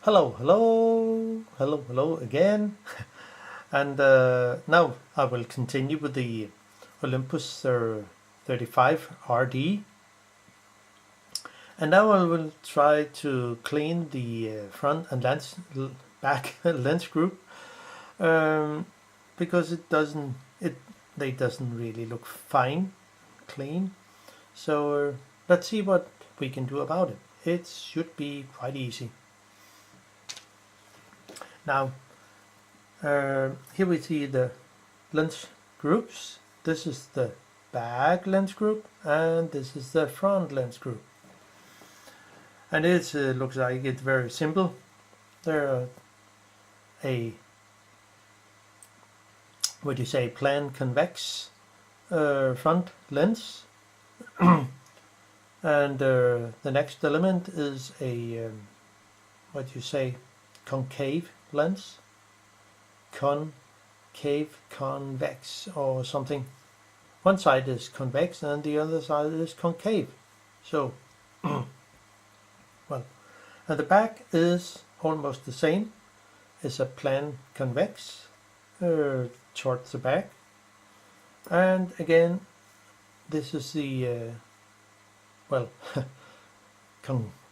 Hello again. And now I will continue with the Olympus 35 RD. And now I will try to clean the front and back lens group because they doesn't really look clean. So let's see what we can do about it. It should be quite easy. Now, here we see the lens groups. This is the back lens group and this is the front lens group. And it looks like it's very simple. There are planned convex front lens. And the next element is a concave lens, convex or something. One side is convex and the other side is concave. So, well, and the back is almost the same. It's a plane convex towards the back, and again, this is the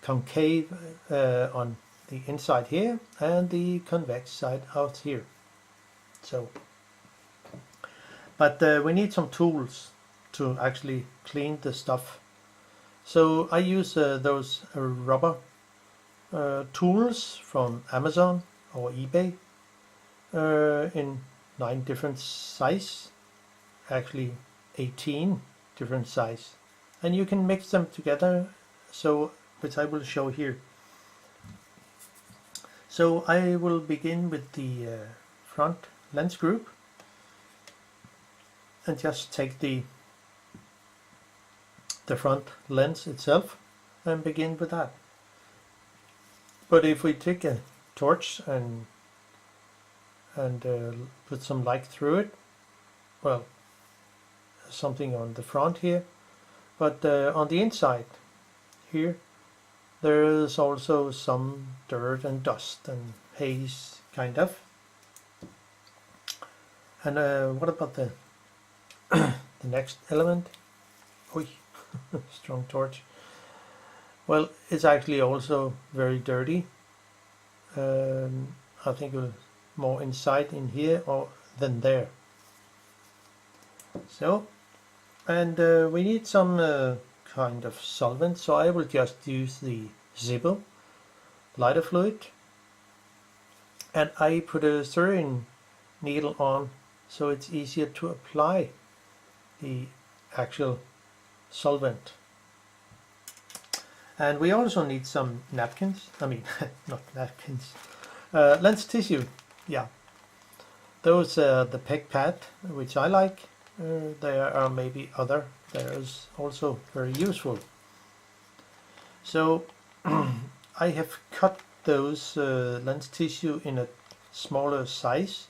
concave on the inside here and the convex side out here. So, but we need some tools to actually clean the stuff. So I use those rubber tools from Amazon or eBay in 9 different sizes, actually 18 different sizes, and you can mix them together, which I will show here. So I will begin with the front lens group and just take the front lens itself and begin with that. But if we take a torch and put some light through it, well, something on the front here, but on the inside here there is also some dirt and dust and haze, kind of. And what about the the next element? Oi, strong torch. Well, it's actually also very dirty. I think it was more inside in here than there. So, and we need some kind of solvent, so I will just use the Zippo lighter fluid, and I put a syringe needle on so it's easier to apply the actual solvent. And we also need some napkins, not napkins, lens tissue, yeah. Those the PEC-PAD, which I like. There are maybe other. There is also very useful. So I have cut those lens tissue in a smaller size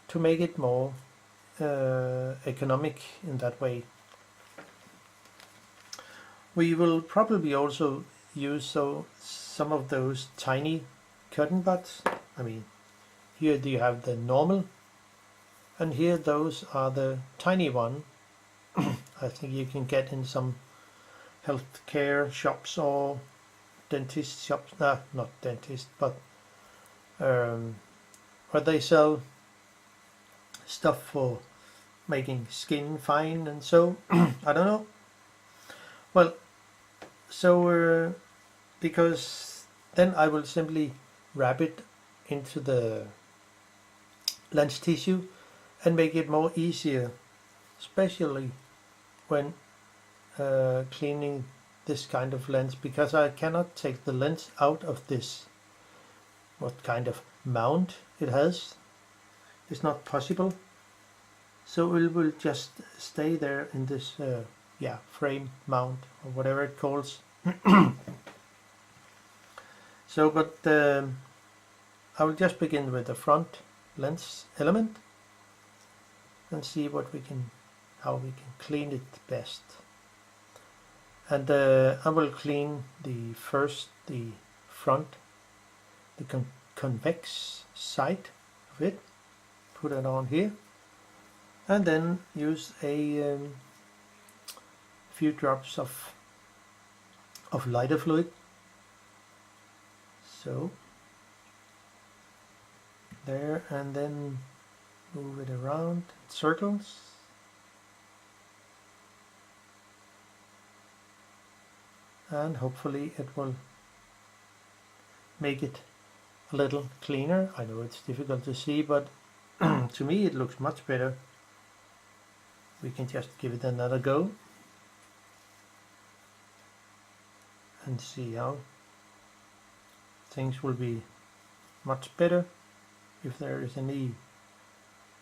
to make it more economic in that way. We will probably also use some of those tiny cotton buds. Here you have the normal, and here those are the tiny one. I think you can get in some healthcare shops or dentist shops. Not dentist, but where they sell stuff for making skin fine and so. I don't know. Well, so because then I will simply wrap it into the lens tissue and make it more easier, especially when cleaning this kind of lens, because I cannot take the lens out of this, what kind of mount it has. It's not possible, so it will just stay there in this frame mount or whatever it calls. So, but I will just begin with the front lens element and see how we can clean it best. And I will clean the front the convex side of it, put it on here, and then use a few drops of lighter fluid. So there, and then move it around in circles. And hopefully it will make it a little cleaner. I know it's difficult to see, but to me it looks much better. We can just give it another go and see how things will be much better. If there is any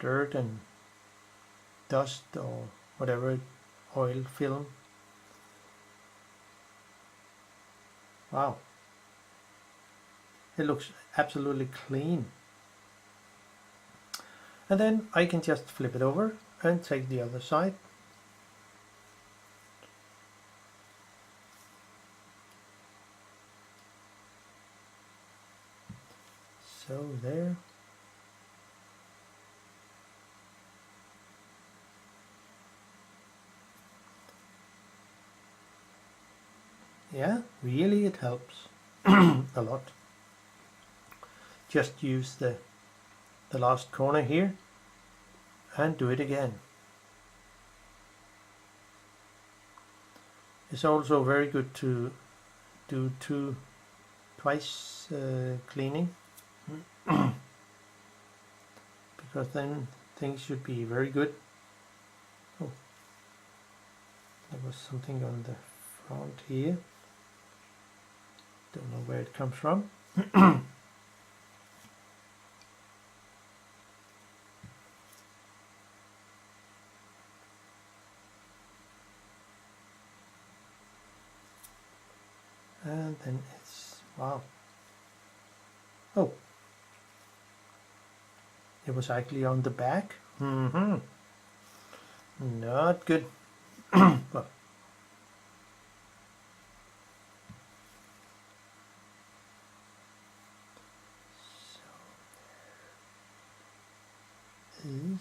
dirt and dust or whatever, oil film. Wow, it looks absolutely clean. And then I can just flip it over and take the other side. So there. Yeah, really it helps a lot. Just use the last corner here and do it again. It's also very good to do twice cleaning because then things should be very good. Oh, there was something on the front here. Don't know where it comes from. And then it's, wow. Oh, it was actually on the back. Not good. Well, is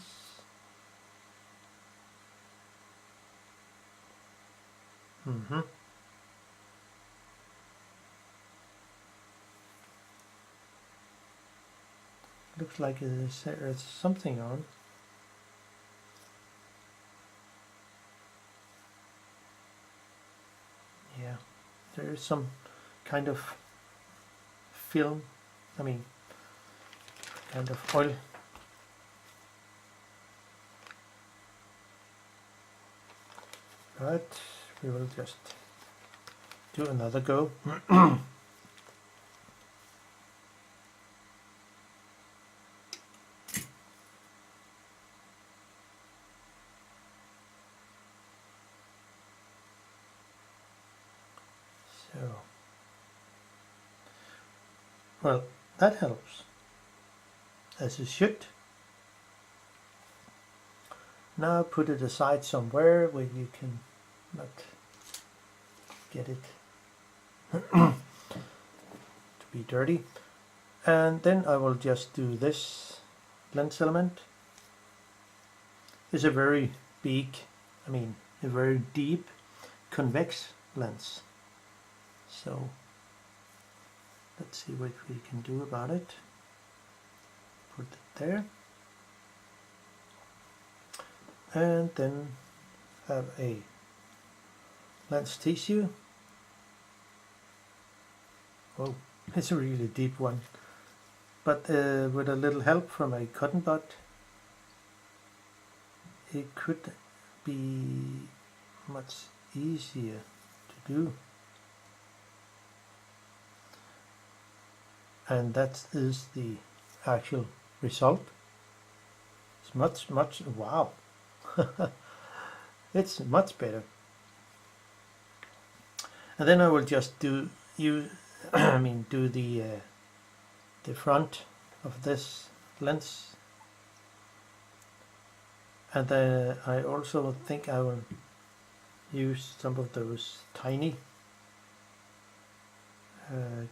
looks like there's something on. Yeah, there is some kind of film, I mean kind of oil. But we will just do another go. So, well, that helps, as it should. Now put it aside somewhere where you can not get it to be dirty. And then I will just do this lens element. It's a very big, I mean a very deep convex lens. So let's see what we can do about it. Put it there. And then have a lens tissue. Oh, it's a really deep one. But with a little help from a cotton bud, it could be much easier to do. And that is the actual result. It's much, wow. It's much better. And then I will just do the front of this lens, and then I also think I will use some of those tiny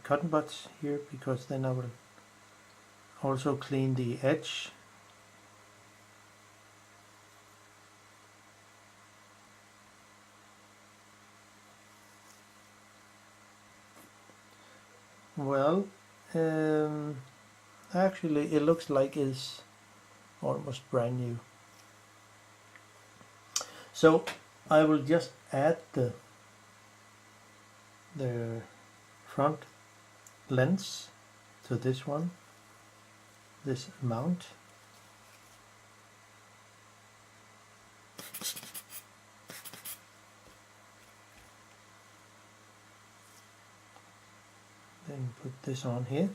cotton buds here, because then I will also clean the edge. Well, actually it looks like it's almost brand new. So I will just add the front lens to this one, this mount. Then put this on here.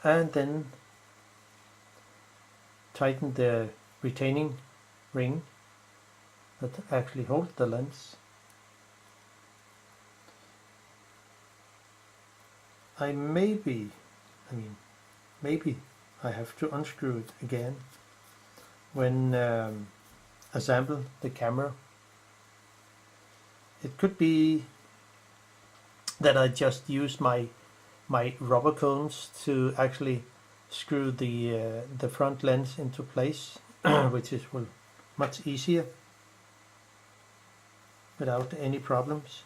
And then tighten the retaining ring that actually holds the lens. Maybe I have to unscrew it again when assemble the camera. It could be that I just use my rubber cones to actually screw the front lens into place, which is much easier without any problems.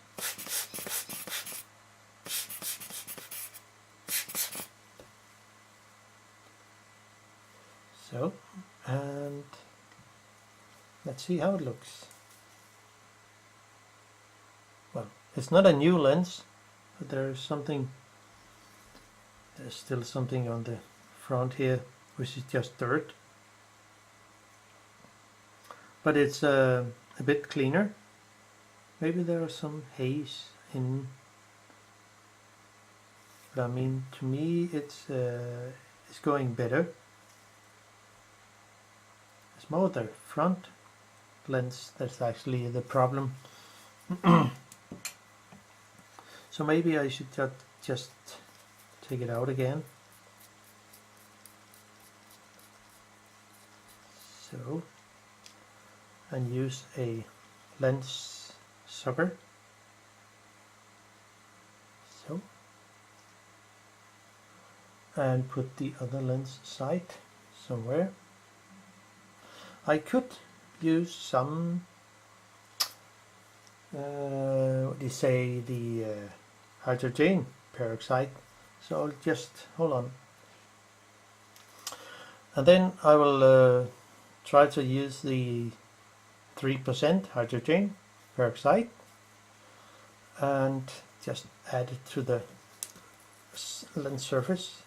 So, and let's see how it looks. Well, it's not a new lens, but there's still something on the front here which is just dirt, but it's a bit cleaner. Maybe there are some haze in, but I mean, to me it's going better. It's more the front lens that's actually the problem. So maybe I should just take it out again. So, and use a lens sucker. So, and put the other lens side somewhere. I could use some, what do you say, the hydrogen peroxide. So I'll just hold on, and then I will try to use the 3% hydrogen peroxide and just add it to the lens surface.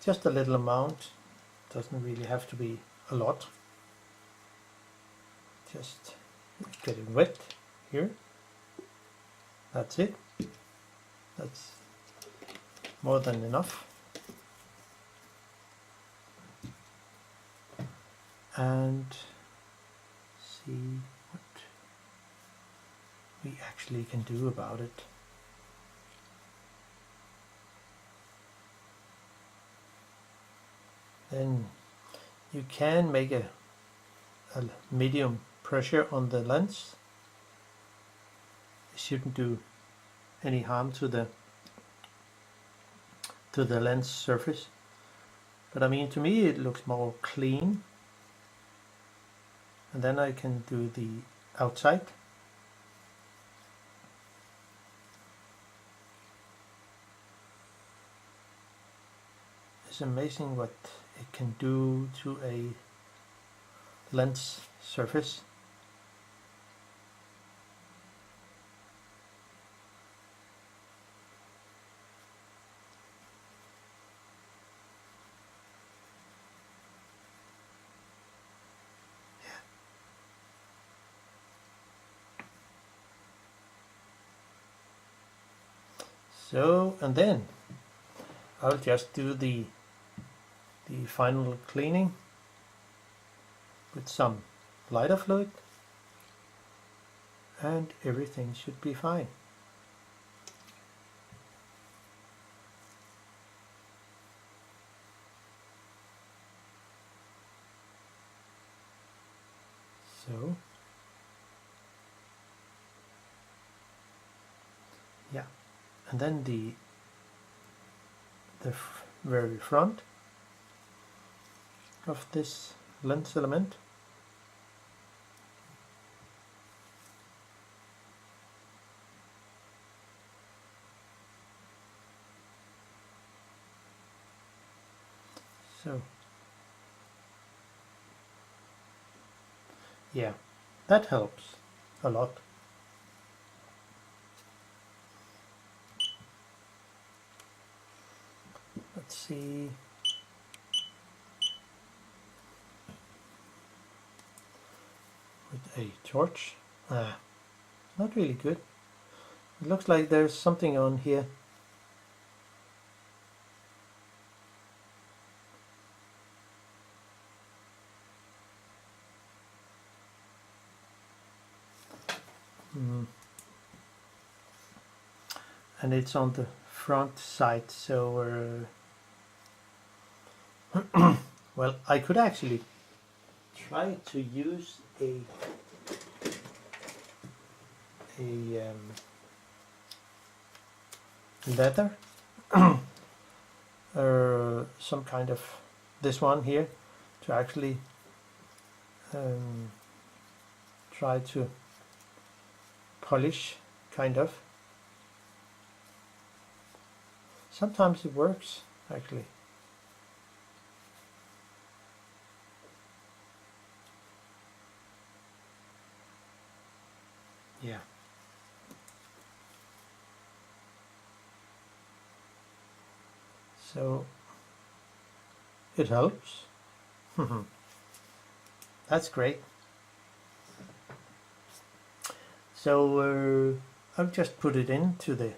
Just a little amount, doesn't really have to be a lot. Just get it wet here. That's it. That's more than enough. And see what we actually can do about it. Then you can make a medium pressure on the lens. It shouldn't do any harm to the lens surface, but I mean, to me it looks more clean. And then I can do the outside. It's amazing what it can do to a lens surface. So, and then I'll just do the final cleaning with some lighter fluid, and everything should be fine. So, and then the very front of this lens element. So yeah, that helps a lot. Let's see. With a torch. Not really good. It looks like there's something on here. And it's on the front side, so well, I could actually try to use a leather or some kind of this one here to actually try to polish, kind of. Sometimes it works actually. Yeah. So it helps. That's great. So I'll just put it into the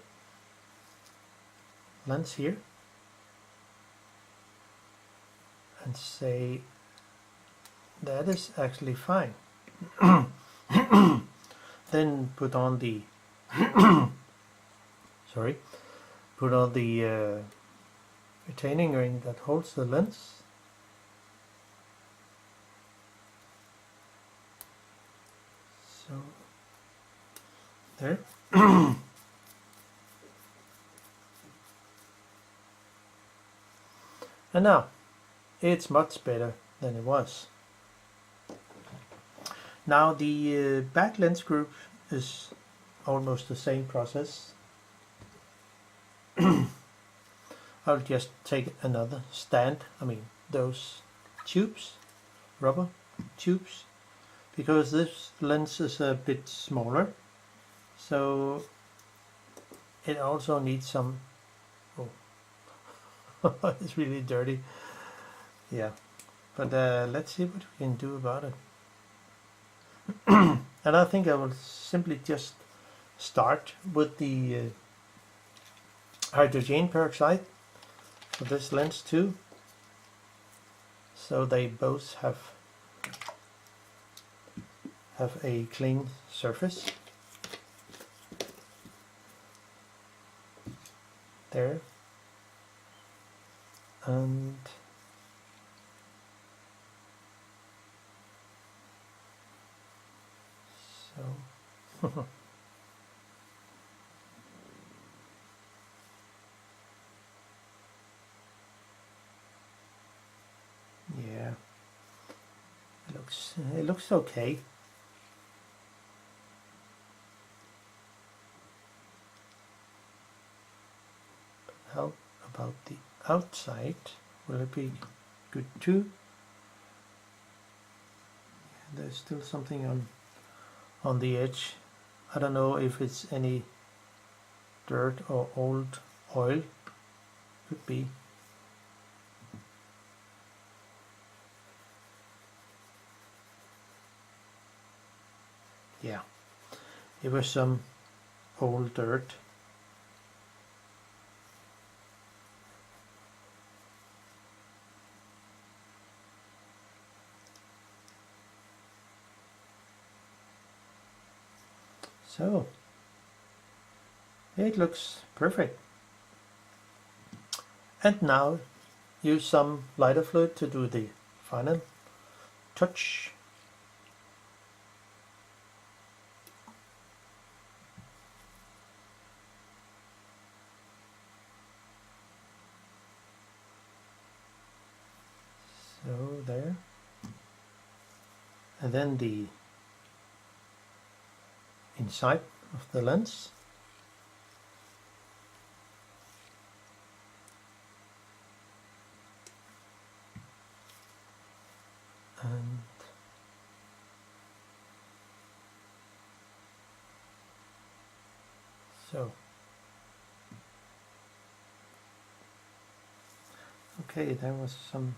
lens here and say that is actually fine. Then put on the put on the retaining ring that holds the lens. So there. And now it's much better than it was. Now the back lens group is almost the same process. I'll just take another stand, those tubes, rubber tubes, because this lens is a bit smaller, so it also needs some, it's really dirty, yeah, but let's see what we can do about it. And I think I will simply just start with the hydrogen peroxide for this lens too, so they both have a clean surface. There. And so yeah, it looks okay. How about the outside? Will it be good too? There's still something on the edge. I don't know if it's any dirt or old oil. Could be. Yeah, it was some old dirt. So it looks perfect. And now use some lighter fluid to do the final touch. there, and then the inside of the lens. And so, okay, there was some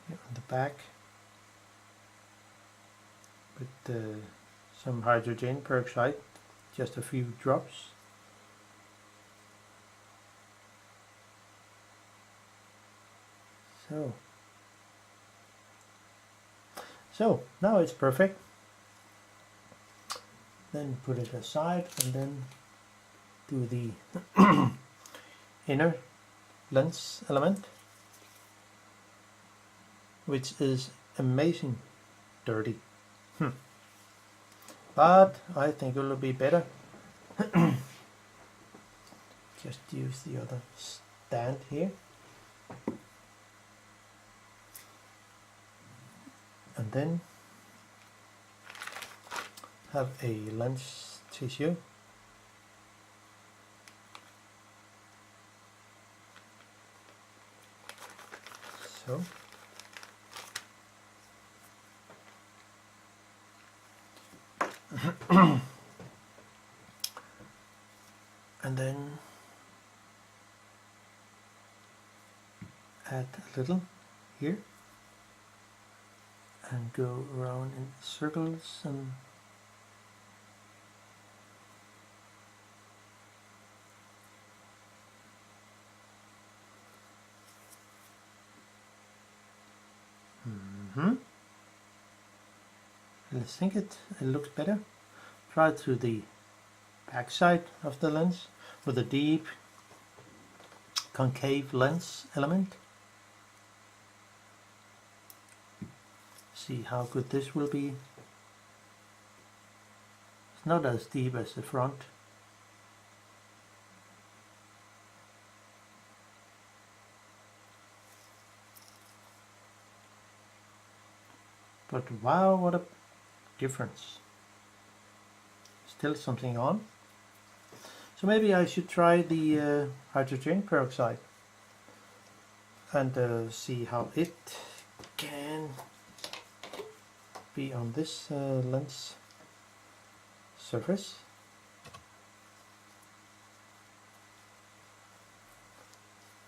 here on the back with some hydrogen peroxide, just a few drops. So now it's perfect. Then put it aside and then do the inner lens element, which is amazing dirty. But I think it will be better. Just use the other stand here. And then have a lens tissue. So. And then add a little here and go around in circles and I think it looks better. Try it through the back side of the lens with a deep concave lens element. See how good this will be. It's not as deep as the front. But wow, what a difference. Still something on. So maybe I should try the hydrogen peroxide and see how it can be on this lens surface.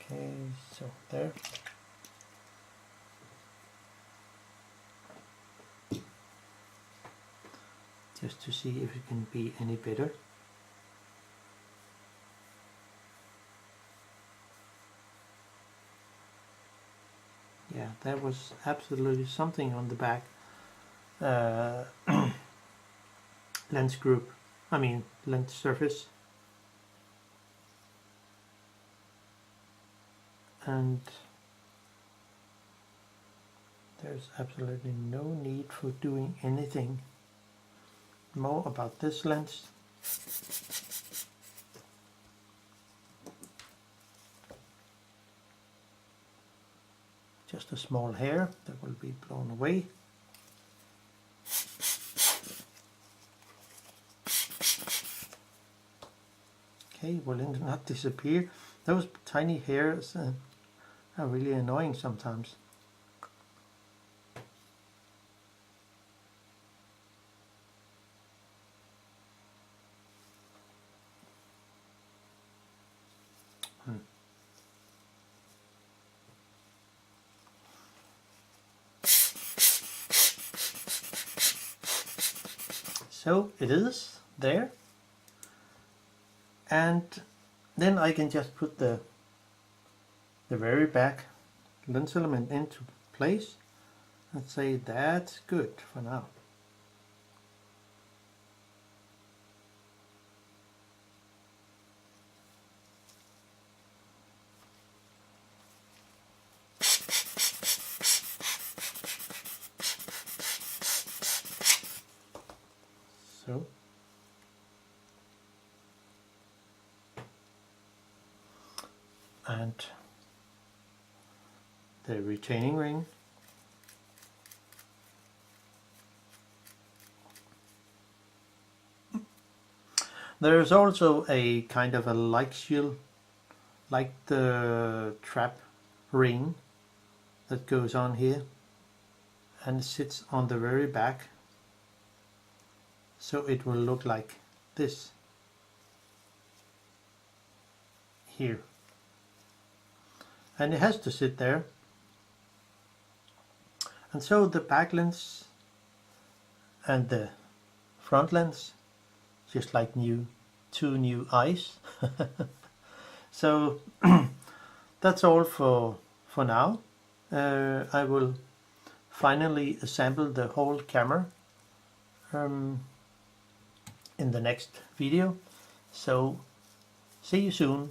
Okay, so there. Just to see if it can be any better. Yeah, there was absolutely something on the back lens group, lens surface, and there's absolutely no need for doing anything more about this lens. Just a small hair that will be blown away. Okay, will it not disappear? Those tiny hairs are really annoying sometimes. So it is there, and then I can just put the very back lens element into place and say that's good for now. So and the retaining ring. There is also a kind of a light shield, like the trap ring that goes on here and sits on the very back, so it will look like this here, and it has to sit there. And so the back lens and the front lens, just like two new eyes. So that's all for now. I will finally assemble the whole camera in the next video. So see you soon.